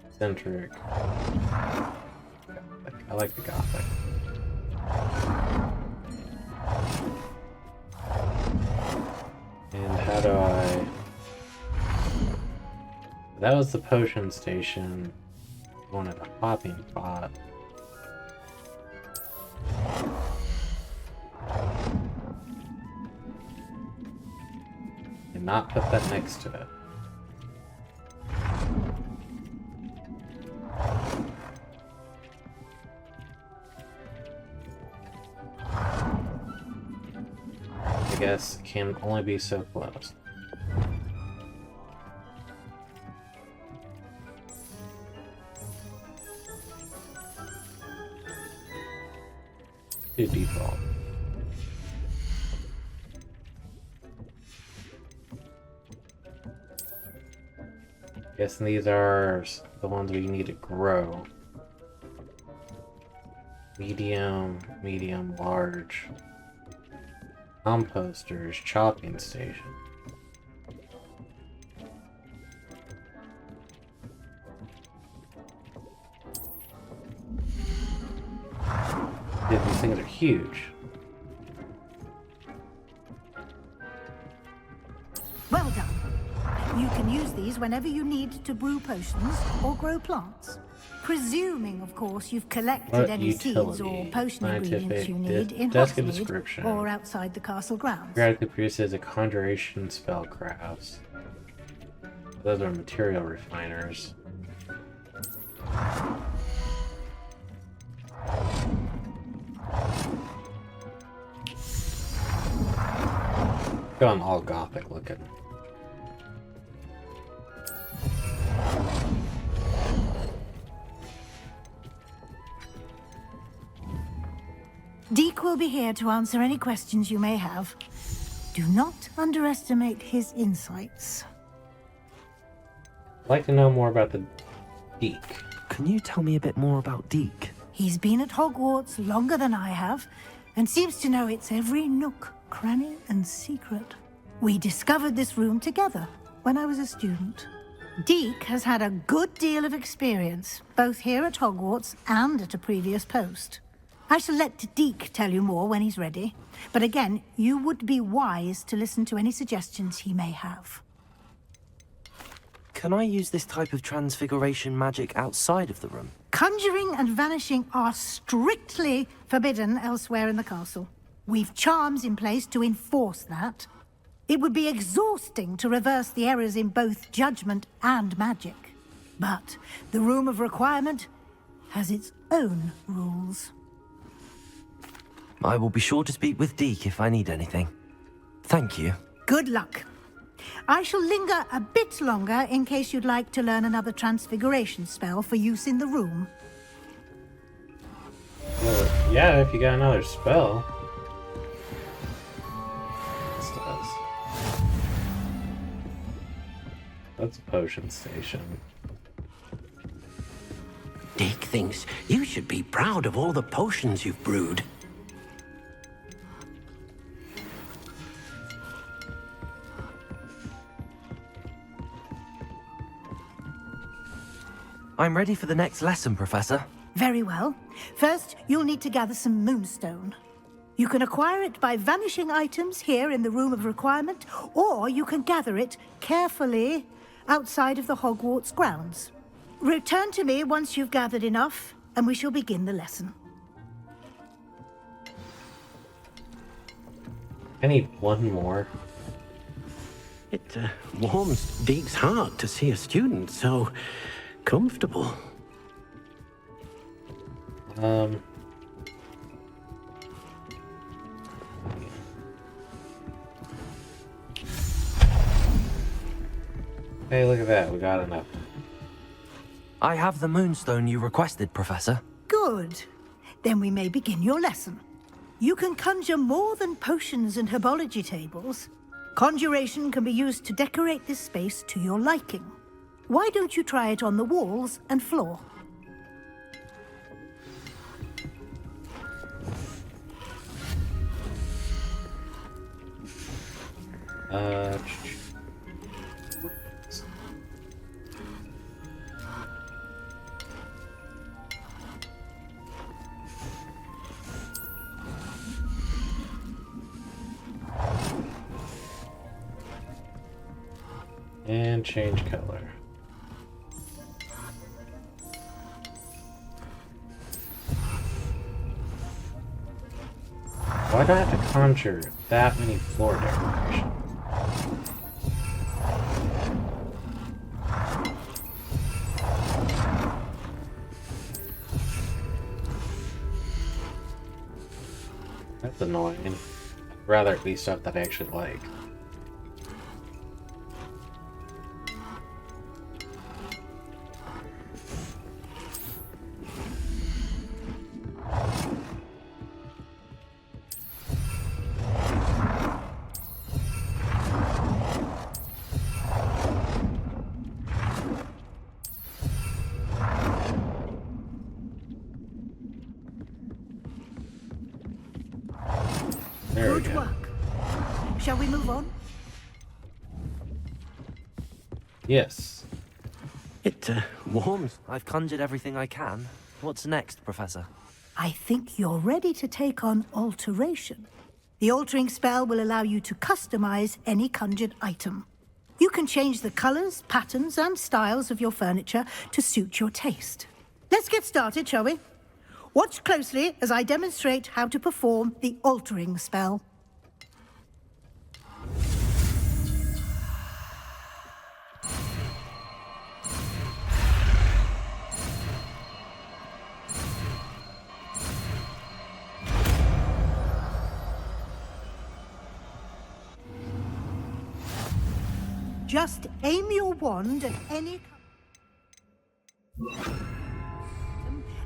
[SPEAKER 1] eccentric. Gothic. I like the Gothic. And how do I... That was the potion station. I wanted a hopping pot. And not put that next to it. I guess it can only be so close. To default. Guessing these are the ones we need to grow. Medium, large. Composters, chopping station. Dude, these things are huge.
[SPEAKER 10] Well done. You can use these whenever you need to brew potions or grow plants. Presuming, of course, you've collected any seeds or potion ingredients you need in Hogsmeade or outside the castle grounds.
[SPEAKER 1] Periodically produces a conjuration spell crafts. Those are material refiners. Gone all Gothic looking.
[SPEAKER 10] Deke will be here to answer any questions you may have. Do not underestimate his insights.
[SPEAKER 1] I'd like to know more about the Deke.
[SPEAKER 2] Can you tell me a bit more about Deke?
[SPEAKER 10] He's been at Hogwarts longer than I have, and seems to know its every nook, cranny, and secret. We discovered this room together when I was a student. Deke has had a good deal of experience, both here at Hogwarts and at a previous post. I shall let Deke tell you more when he's ready, but again, you would be wise to listen to any suggestions he may have.
[SPEAKER 2] Can I use this type of transfiguration magic outside of the room?
[SPEAKER 10] Conjuring and vanishing are strictly forbidden elsewhere in the castle. We've charms in place to enforce that. It would be exhausting to reverse the errors in both judgment and magic. But the Room of Requirement has its own rules.
[SPEAKER 2] I will be sure to speak with Deke if I need anything. Thank you.
[SPEAKER 10] Good luck. I shall linger a bit longer in case you'd like to learn another transfiguration spell for use in the room.
[SPEAKER 1] Well, yeah, if you got another spell. This does. That's a potion station.
[SPEAKER 13] Deke thinks you should be proud of all the potions you've brewed.
[SPEAKER 2] I'm ready for the next lesson, Professor.
[SPEAKER 10] Very well. First, you'll need to gather some moonstone. You can acquire it by vanishing items here in the Room of Requirement, or you can gather it carefully outside of the Hogwarts grounds. Return to me once you've gathered enough, and we shall begin the lesson.
[SPEAKER 1] I need one more.
[SPEAKER 13] It warms Deke's heart to see a student so comfortable.
[SPEAKER 1] Hey, look at that. We got enough.
[SPEAKER 2] I have the moonstone you requested, Professor.
[SPEAKER 10] Good. Then we may begin your lesson. You can conjure more than potions and herbology tables. Conjuration can be used to decorate this space to your liking. Why don't you try it on the walls and floor?
[SPEAKER 1] And change color. Why do I have to conjure that many floor decorations? That's annoying. I'd rather at least stuff that I actually like. There we
[SPEAKER 10] Good
[SPEAKER 1] go.
[SPEAKER 10] work. Shall we move on?
[SPEAKER 1] Yes.
[SPEAKER 2] It warms. I've conjured everything I can. What's next, Professor?
[SPEAKER 10] I think you're ready to take on alteration. The altering spell will allow you to customize any conjured item. You can change the colors, patterns, and styles of your furniture to suit your taste. Let's get started, shall we? Watch closely as I demonstrate how to perform the altering spell. Just aim your wand at any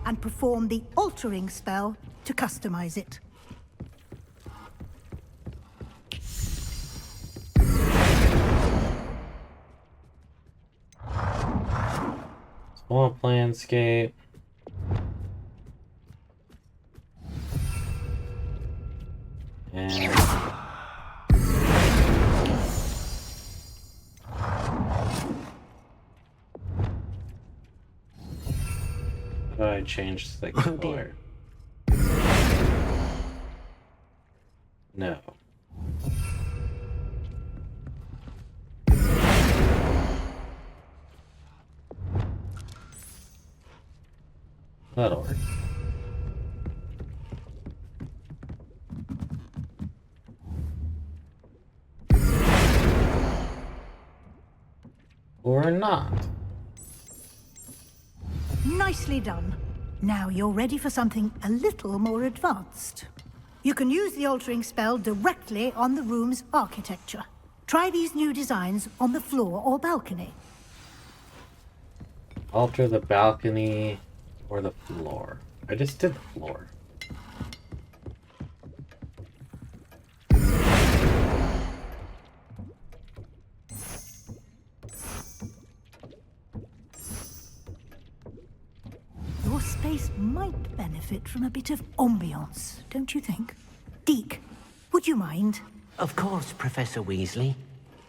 [SPEAKER 10] and perform the altering spell to customize it.
[SPEAKER 1] Swamp landscape. And I changed the color. No. That'll work. Or not.
[SPEAKER 10] Nicely done. Now you're ready for something a little more advanced. You can use the altering spell directly on the room's architecture. Try these new designs on the floor or balcony.
[SPEAKER 1] Alter the balcony or the floor. I just did the floor.
[SPEAKER 10] Your space might benefit from a bit of ambiance, don't you think? Deke, would you mind?
[SPEAKER 13] Of course, Professor Weasley.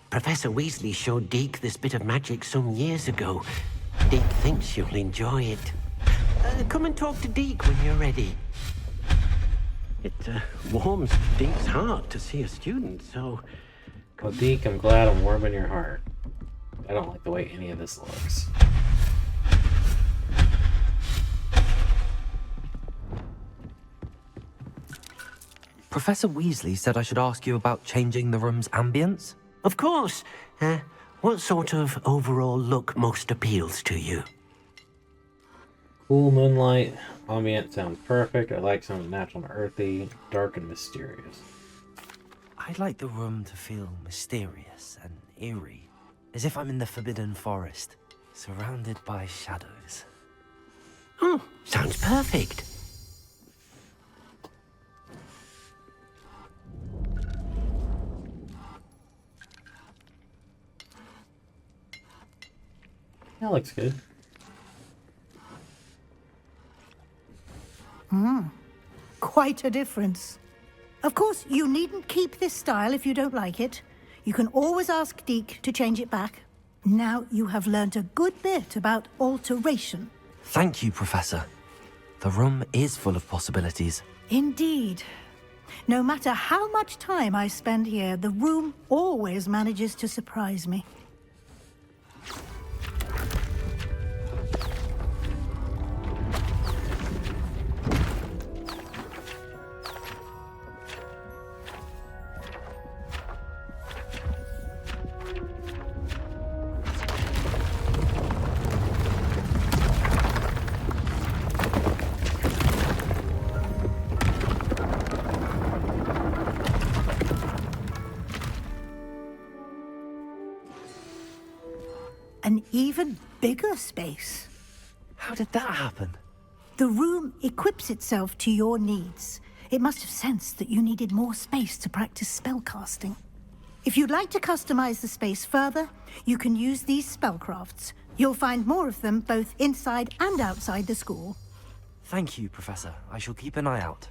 [SPEAKER 13] Professor Weasley showed Deke this bit of magic some years ago. Deke thinks you'll enjoy it. Come and talk to Deke when you're ready. It warms Deke's heart to see a student, so...
[SPEAKER 1] Well, Deke, I'm glad I'm warming your heart. I don't like the way any of this looks.
[SPEAKER 2] Professor Weasley said I should ask you about changing the room's ambience?
[SPEAKER 13] Of course. What sort of overall look most appeals to you?
[SPEAKER 1] Cool moonlight. Ambient sounds perfect. I like something natural and earthy, dark and mysterious.
[SPEAKER 2] I'd like the room to feel mysterious and eerie, as if I'm in the Forbidden Forest, surrounded by shadows.
[SPEAKER 13] Oh, sounds perfect.
[SPEAKER 1] That looks good.
[SPEAKER 10] Quite a difference. Of course, you needn't keep this style if you don't like it. You can always ask Deke to change it back. Now you have learnt a good bit about alteration.
[SPEAKER 2] Thank you, Professor. The room is full of possibilities.
[SPEAKER 10] Indeed. No matter how much time I spend here, the room always manages to surprise me. An even bigger space.
[SPEAKER 2] How did that happen?
[SPEAKER 10] The room equips itself to your needs. It must have sensed that you needed more space to practice spellcasting. If you'd like to customize the space further, you can use these spellcrafts. You'll find more of them both inside and outside the school.
[SPEAKER 2] Thank you, Professor. I shall keep an eye out.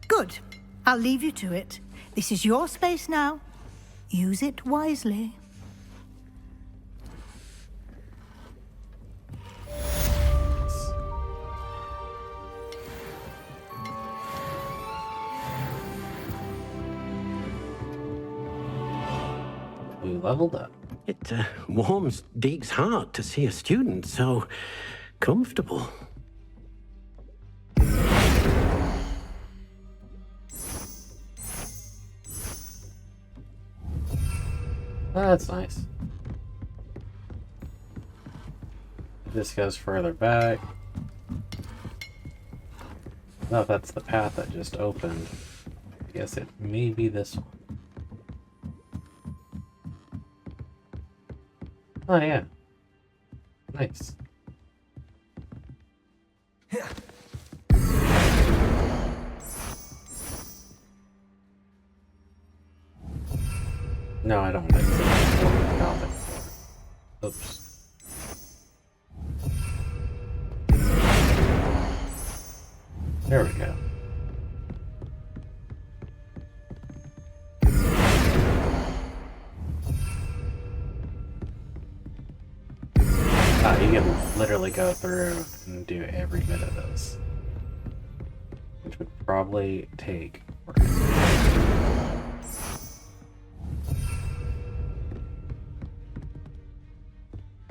[SPEAKER 10] Good. I'll leave you to it. This is your space now. Use it wisely.
[SPEAKER 1] We leveled up.
[SPEAKER 13] It warms Deke's heart to see a student so comfortable.
[SPEAKER 1] That's nice. This goes further back. Oh, that's the path that just opened. I guess it may be this one. Oh, yeah. Nice. No, I don't think so. Oops. There we go. You can literally go through and do every bit of this, which would probably take work.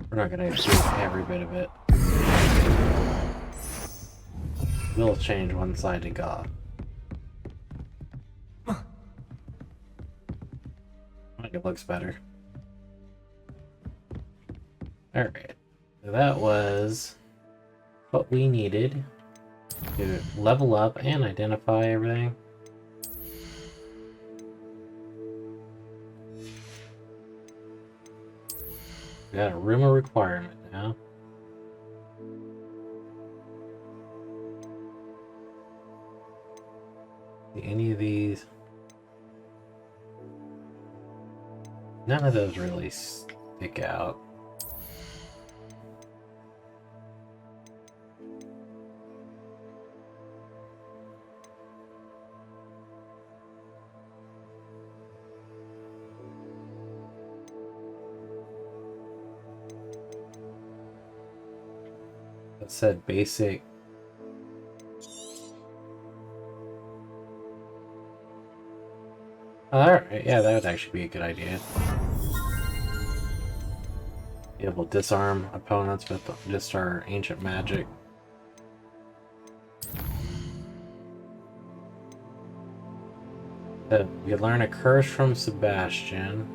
[SPEAKER 1] We're not gonna do every bit of it. We'll change one side to God. I think it looks better. Alright. So that was what we needed to level up and identify everything. We got a room of requirement now. See any of these? None of those really stick out. It said basic. Alright, yeah, that would actually be a good idea. Be able to disarm opponents with just our ancient magic. We could learn a curse from Sebastian.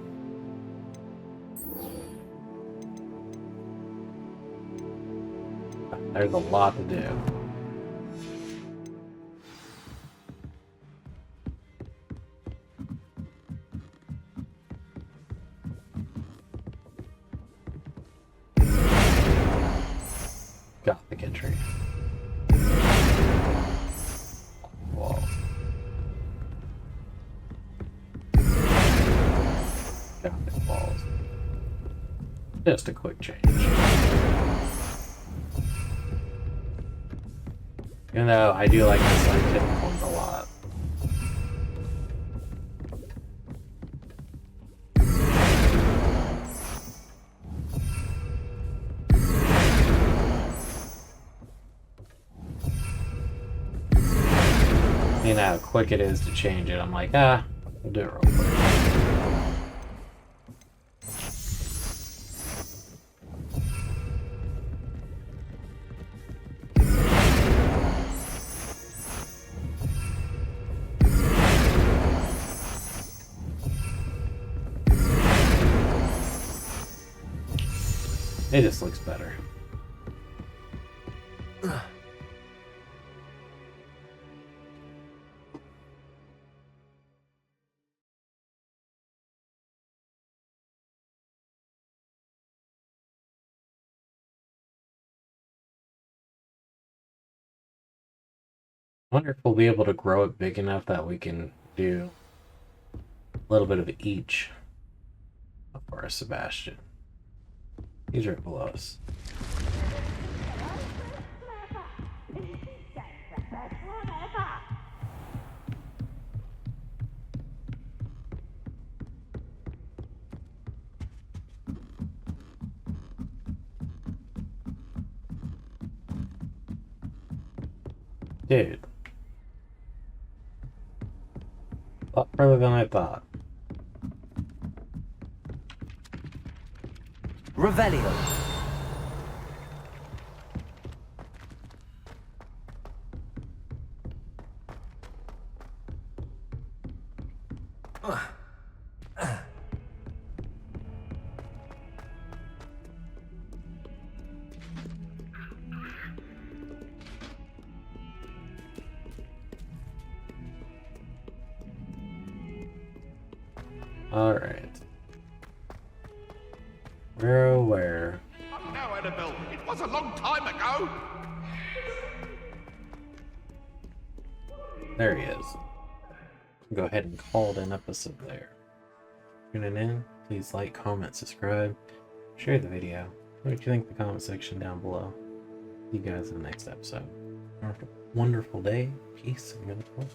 [SPEAKER 1] There's a lot to do. Gothic entry. Walls. Gothic walls. Just a quick change. Even though I do like the scientific ones a lot. You know how quick it is to change it. I'm like, we'll do it real quick. It just looks better. I wonder if we'll be able to grow it big enough that we can do a little bit of each for Sebastian. He's right below us. Dude. A lot further than I thought.
[SPEAKER 2] Revelio.
[SPEAKER 1] Alright. Where?
[SPEAKER 4] Now, Annabelle, it was a long time ago.
[SPEAKER 1] There he is. Go ahead and call it an episode there. Tuning in, please like, comment, subscribe, share the video. What do you think in the comment section down below? See you guys in the next episode. Wonderful day, peace, and good luck.